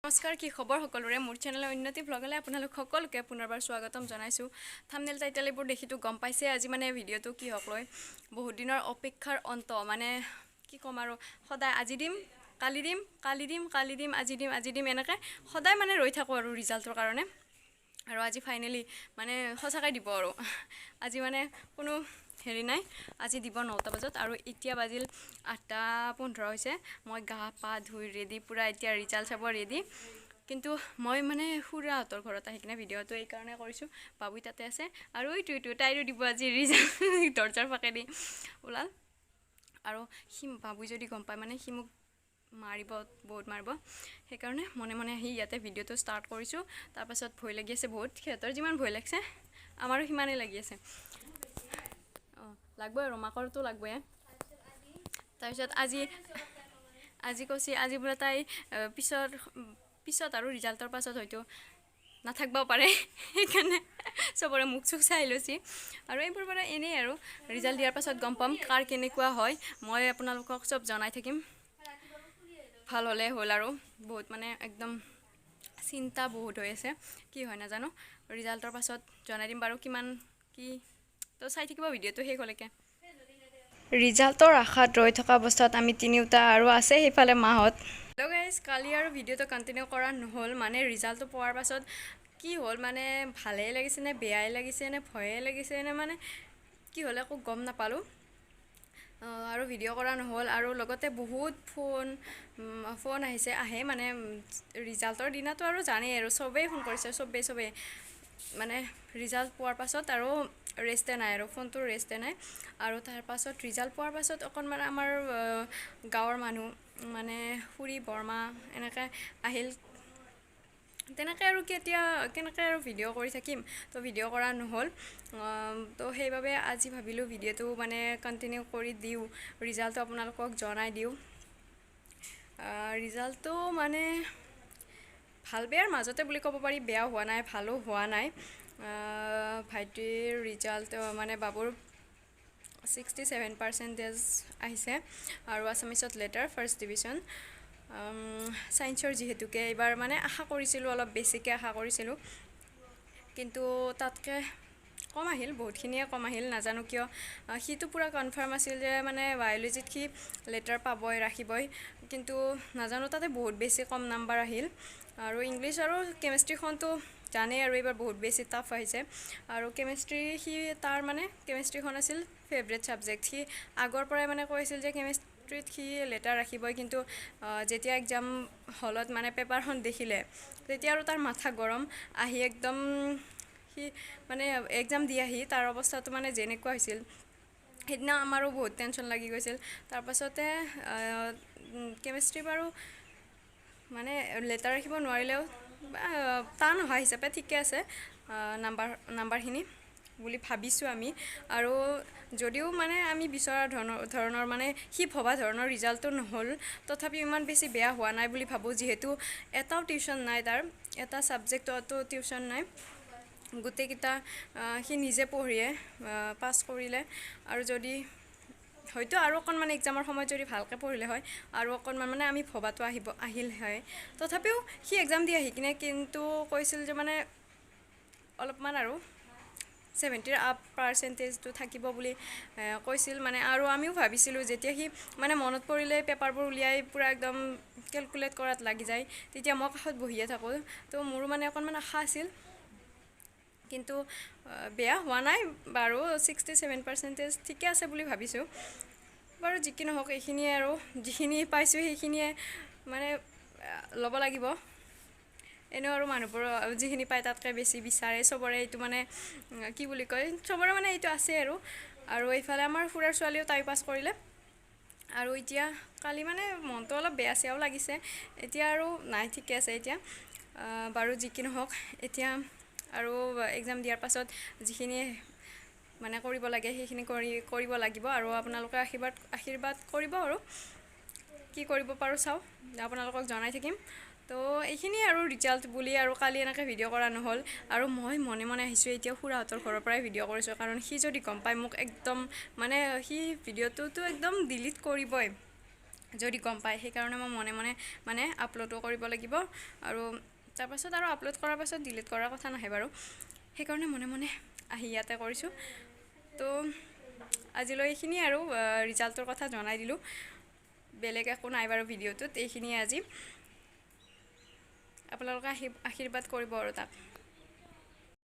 নমস্কাৰ কি খবৰ সকলোৰে মোৰ চেনেলৰ উন্নতি ব্লগলৈ আপোনালোক সকলোকে পুনৰবাৰ স্বাগতম জনাইছোঁ। থাম্বনেইল টাইটেল এইবোৰ দেখিতো গম পাইছে আজি মানে ভিডিঅ'টো কি হক লৈ বহুত দিনৰ অপেক্ষাৰ অন্ত মানে কি ক'ম আৰু সদায় আজি দিম কালি দিম কালি দিম কালি দিম আজি দিম এনেকৈ সদায় মানে ৰৈ থাকোঁ আৰু ৰিজাল্টৰ কাৰণে আৰু আজি ফাইনেলি মানে সঁচাকৈ দিব আৰু আজি মানে কোনো হেৰি নাই আজি দিব 9টা বজাত আৰু এতিয়া বাজিল 8:15 হৈছে। মই গা পা ধুই ৰেডি পুৰা এতিয়া ৰিজাল্ট চাব ৰেডি কিন্তু মই মানে খুৰাহঁতৰ ঘৰত আহি কিনে ভিডিঅ'টো এই কাৰণে কৰিছোঁ বাবু তাতে আছে আৰু এইটো তাইৰো দিব আজি ৰিজাল্ট দৰজাৰ ফাকেদি ওলাল আৰু সি বাবু যদি গম পায় মানে সি মোক মাৰিব বহুত মাৰিব সেইকাৰণে মনে মনে আহি ইয়াতে ভিডিঅ'টো ষ্টাৰ্ট কৰিছোঁ। তাৰপাছত ভয় লাগি আছে বহুত সিহঁতৰ যিমান ভয় লাগিছে আমাৰো সিমানেই লাগি আছে লাগবই আৰু মাকৰতো লাগবই। তাৰপিছত আজি কৈছে আজি বোলে তাই পিছত আৰু ৰিজাল্টৰ পাছত হয়তো নাথাকিবও পাৰে সেইকাৰণে চবৰে মুখ চুখ চাই লৈছি আৰু এইবোৰ মানে এনেই আৰু ৰিজাল্ট দিয়াৰ পাছত গম পাম কাৰ কেনেকুৱা হয় মই আপোনালোকক চব জনাই থাকিম। ভাল হ'লে হ'ল আৰু বহুত মানে একদম চিন্তা বহুত হৈ আছে কি হয় নাজানো ৰিজাল্টৰ পাছত জনাই দিম বাৰু কিমান কি তো চাই থাকিব ভিডিঅ'টো শেষ হ'লৈকে। ৰিজাল্টৰ আশাত ৰৈ থকা অৱস্থাত আমি তিনিওটা আৰু আছে সেইফালে মাহঁত। হেল্ল' গাইজ কালি আৰু ভিডিঅ'টো কণ্টিনিউ কৰা নহ'ল মানে ৰিজাল্টটো পোৱাৰ পাছত কি হ'ল মানে ভালেই লাগিছে নে বেয়াই লাগিছে নে ভয়ে লাগিছে নে মানে কি হ'ল একো গম নাপালোঁ আৰু ভিডিঅ' কৰা নহ'ল আৰু লগতে বহুত ফোন আহে মানে ৰিজাল্টৰ দিনাতো আৰু জানেই আৰু চবেই ফোন কৰিছে চবেই মানে ৰিজাল্ট পোৱাৰ পাছত আৰু ৰেষ্টে নাই আৰু ফোনটোৰ ৰেষ্টে নাই আৰু তাৰপাছত ৰিজাল্ট পোৱাৰ পাছত অকণমান আমাৰ গাঁৱৰ মানুহ মানে খুৰী বৰমা এনেকৈ আহিল তেনেকৈ আৰু কেনেকৈ আৰু ভিডিঅ' কৰি থাকিম তো ভিডিঅ' কৰা নহ'ল তো সেইবাবে আজি ভাবিলোঁ ভিডিঅ'টো মানে কণ্টিনিউ কৰি দিওঁ ৰিজাল্টটো আপোনালোকক জনাই দিওঁ। ৰিজাল্টটো মানে ভাল বেয়াৰ মাজতে বুলি ক'ব পাৰি বেয়া হোৱা নাই ভালো হোৱা নাই। ভাইটিৰ ৰিজাল্ট মানে বাবুৰ 67% আহিছে আৰু আছামিছত লেটাৰ ফাৰ্ষ্ট ডিভিজন। ছায়েন্সৰ যিহেতুকে এইবাৰ মানে আশা কৰিছিলোঁ অলপ বেছিকৈ আশা কৰিছিলোঁ কিন্তু তাতকৈ কম আহিল বহুতখিনিয়ে কম আহিল নাজানো কিয় সিটো পূৰা কনফাৰ্ম আছিল যে মানে বায়'লজিত সি লেটাৰ পাবই ৰাখিবই কিন্তু নাজানো তাতে বহুত বেছি কম নাম্বাৰ আহিল আৰু ইংলিছ আৰু কেমেষ্ট্ৰিখনতো জানেই আৰু এইবাৰ বহুত বেছি টাফ আহিছে আৰু কেমেষ্ট্ৰি তাৰ মানে কেমেষ্ট্ৰিখন আছিল ফেভৰেট ছাবজেক্ট সি আগৰ পৰাই মানে কৈছিল যে কেমেষ্ট্ৰিত সি লেটাৰ ৰাখিবই কিন্তু যেতিয়া এক্সাম হলত মানে পেপাৰখন দেখিলে তেতিয়া আৰু তাৰ মাথা গৰম আহি একদম সি মানে এক্সাম দি আহি তাৰ অৱস্থাটো মানে যেনেকুৱা হৈছিল সেইদিনা আমাৰো বহুত টেনশ্যন লাগি গৈছিল। তাৰপাছতে কেমেষ্ট্ৰি বাৰু মানে লেটাৰ ৰাখিব নোৱাৰিলেও টান অহা হিচাপে ঠিকে আছে নাম্বাৰখিনি বুলি ভাবিছোঁ আমি আৰু যদিও মানে আমি বিচৰা ধৰণৰ মানে সি ভবা ধৰণৰ ৰিজাল্টটো নহ'ল তথাপিও ইমান বেছি বেয়া হোৱা নাই বুলি ভাবোঁ যিহেতু এটাও টিউশ্যন নাই তাৰ এটা ছাবজেক্টতো টিউশ্যন নাই গোটেইকেইটা সি নিজে পঢ়িয়ে পাছ কৰিলে আৰু যদি হয়তো আৰু অকণমান এক্সামৰ সময়ত যদি ভালকৈ পঢ়িলে হয় আৰু অকণমান মানে আমি ভবাটো আহিল হয় তথাপিও সি এক্সাম দি আহি কিনে কিন্তু কৈছিল যে মানে অলপমান আৰু 70 আপ পাৰ্চেণ্টেজটো থাকিব বুলি কৈছিল মানে আৰু আমিও ভাবিছিলোঁ যেতিয়া সি মানে মনত পৰিলে পেপাৰবোৰ উলিয়াই পূৰা একদম কেলকুলেট কৰাত লাগি যায় তেতিয়া মই কাষত বহিয়ে থাকোঁ তো মোৰো মানে অকণমান আশা আছিল কিন্তু বেয়া হোৱা নাই বাৰু 67% ঠিকে আছে বুলি ভাবিছোঁ বাৰু যি কি নহওক এইখিনিয়ে আৰু যিখিনি পাইছোঁ সেইখিনিয়ে মানে ল'ব লাগিব এনেও আৰু মানুহবোৰ যিখিনি পায় তাতকৈ বেছি বিচাৰে চবৰে এইটো মানে কি বুলি কয় চবৰে মানে এইটো আছে আৰু এইফালে আমাৰ খুৰাৰ ছোৱালীও তাই পাছ কৰিলে আৰু এতিয়া কালি মানে মনটো অলপ বেয়া চেয়াও লাগিছে এতিয়া আৰু নাই ঠিকে আছে এতিয়া বাৰু যি কি নহওক এতিয়া আৰু এক্সাম দিয়াৰ পাছত যিখিনি মানে কৰিব লাগে সেইখিনি কৰিব লাগিব আৰু আপোনালোকে আশীৰ্বাদ কৰিব আৰু কি কৰিব পাৰোঁ চাওঁ আপোনালোকক জনাই থাকিম। তো এইখিনিয়ে আৰু ৰিজাল্ট বুলি আৰু কালি এনেকৈ ভিডিঅ' কৰা নহ'ল আৰু মই মনে মনে আহিছোঁ এতিয়া খুৰাহঁতৰ ঘৰৰ পৰাই ভিডিঅ' কৰিছোঁ কাৰণ সি যদি গম পায় মোক একদম মানে সি ভিডিঅ'টোতো একদম ডিলিট কৰিবই যদি গম পায়। সেইকাৰণে মই মনে মনে মানে আপলোডো কৰিব লাগিব, আৰু তাৰপাছত আৰু আপলোড কৰাৰ পাছত ডিলিট কৰাৰ কথা নাহে বাৰু। সেইকাৰণে মনে মনে আহি ইয়াতে কৰিছোঁ। তো আজিলৈ এইখিনিয়ে, আৰু ৰিজাল্টৰ কথা জনাই দিলোঁ। বেলেগ একো নাই বাৰু ভিডিঅ'টোত, এইখিনিয়ে আজি। আপোনালোকে আশীৰ্বাদ কৰিব আৰু তাক।